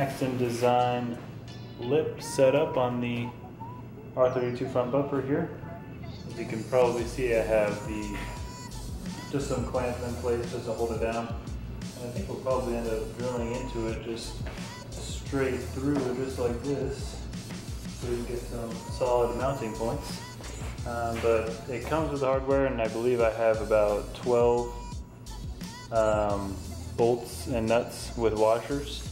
Maxton Design lip set up on the R32 front bumper here. As you can probably see, I have just some clamps in place just to hold it down. And I think we'll probably end up drilling into it just straight through, just like this, so we can get some solid mounting points. But it comes with the hardware, and I believe I have about 12 bolts and nuts with washers.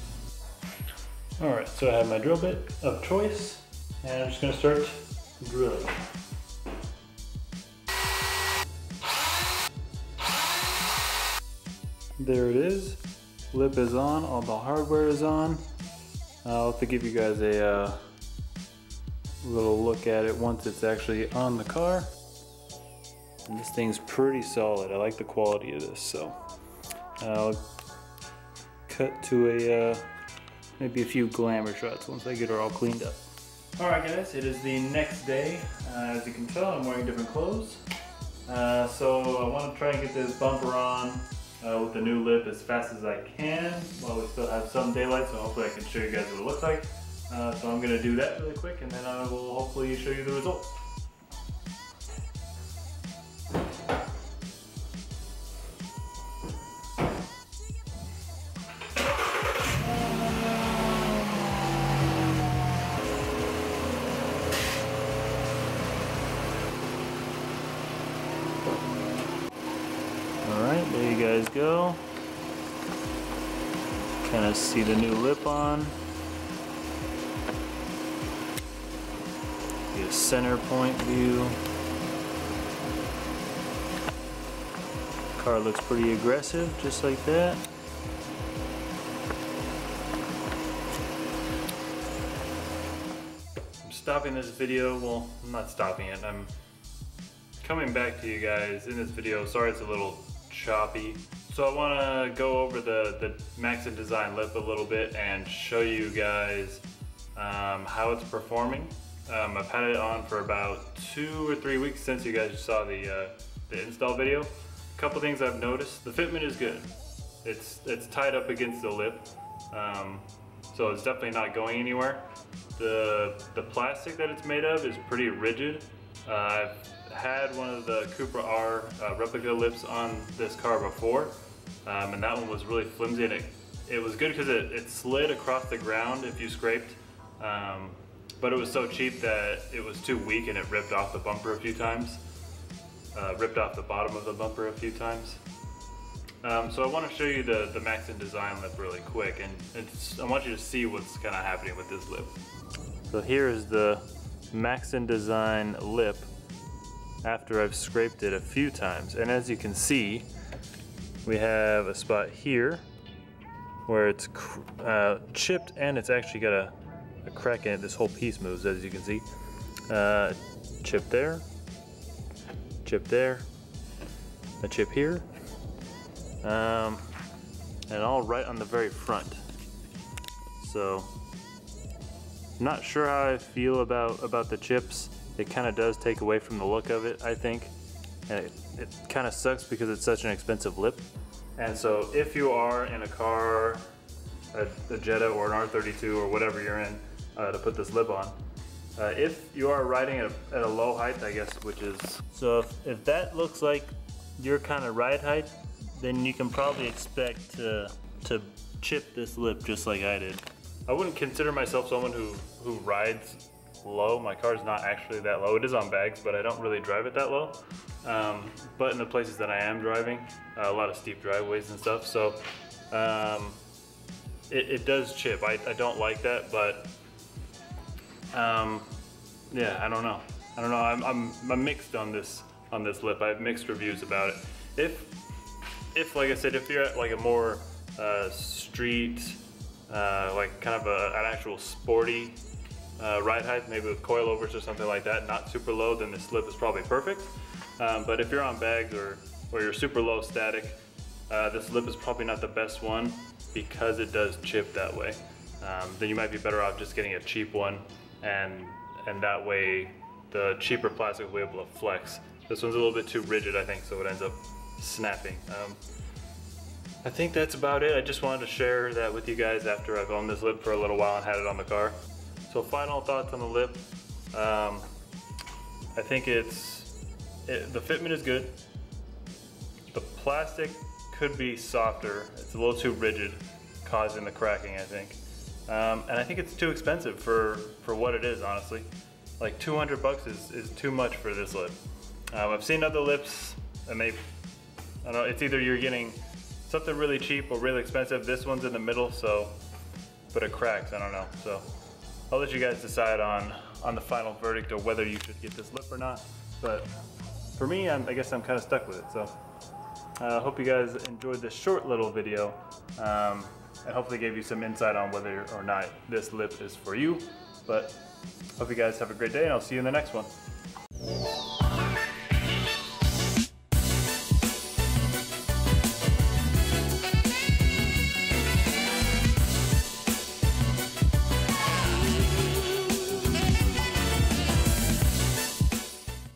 Alright, so I have my drill bit of choice, and I'm just going to start drilling. There it is. Lip is on, all the hardware is on. I'll have to give you guys a little look at it once it's actually on the car. And this thing's pretty solid. I like the quality of this, so I'll cut to maybe a few glamour shots once I get her all cleaned up. Alright guys, it is the next day. As you can tell, I'm wearing different clothes. So I want to try and get this bumper on with the new lip as fast as I can while we still have some daylight, so hopefully I can show you guys what it looks like. So I'm going to do that really quick, and then I will hopefully show you the results. Alright, there you guys go. Kind of see the new lip on. Get a center point view. Car looks pretty aggressive, just like that. I'm stopping this video, well, I'm not stopping it. I'm coming back to you guys in this video. Sorry it's a little choppy. So I want to go over the Maxton Design lip a little bit and show you guys how it's performing. I've had it on for about 2 or 3 weeks since you guys saw the install video. A couple things I've noticed. The fitment is good. It's tied up against the lip, so it's definitely not going anywhere. The plastic that it's made of is pretty rigid. I've had one of the Cupra R replica lips on this car before, and that one was really flimsy, and it was good because it slid across the ground if you scraped, but it was so cheap that it was too weak and it ripped off the bumper a few times, ripped off the bottom of the bumper a few times. So I want to show you the Maxton Design lip really quick, and I want you to see what's kind of happening with this lip. So here is the Maxton Design lip after I've scraped it a few times, and as you can see, we have a spot here where it's chipped, and it's actually got a crack in it. This whole piece moves, as you can see. Chip there, a chip here, and all right on the very front. So not sure how I feel about the chips. It kind of does take away from the look of it, I think. And it kind of sucks because it's such an expensive lip. And so if you are in a car, a Jetta or an R32 or whatever you're in, to put this lip on, if you are riding at a low height, I guess, which is, so if that looks like your kind of ride height, then you can probably expect to chip this lip just like I did. I wouldn't consider myself someone who rides low. My car's not actually that low. It is on bags, but I don't really drive it that low. But in the places that I am driving, a lot of steep driveways and stuff, so it does chip. I don't like that, but yeah, I don't know. I'm mixed on this lip. I have mixed reviews about it. If like I said, if you're at like a more street, like kind of an actual sporty ride height, maybe with coilovers or something like that, not super low, then this lip is probably perfect. But if you're on bags or you're super low static, this lip is probably not the best one because it does chip that way. Then you might be better off just getting a cheap one, and that way the cheaper plastic will be able to flex. This one's a little bit too rigid, I think, so it ends up snapping. I think that's about it. I just wanted to share that with you guys after I've owned this lip for a little while and had it on the car. So final thoughts on the lip. I think the fitment is good. The plastic could be softer. It's a little too rigid, causing the cracking, I think. And I think it's too expensive for what it is, honestly. Like 200 bucks is too much for this lip. I've seen other lips and I don't know, it's either you're getting something really cheap or really expensive. This one's in the middle, but it cracks, I don't know. So I'll let you guys decide on the final verdict of whether you should get this lip or not. But for me, I guess I'm kind of stuck with it. So I hope you guys enjoyed this short little video and hopefully gave you some insight on whether or not this lip is for you. But hope you guys have a great day, and I'll see you in the next one.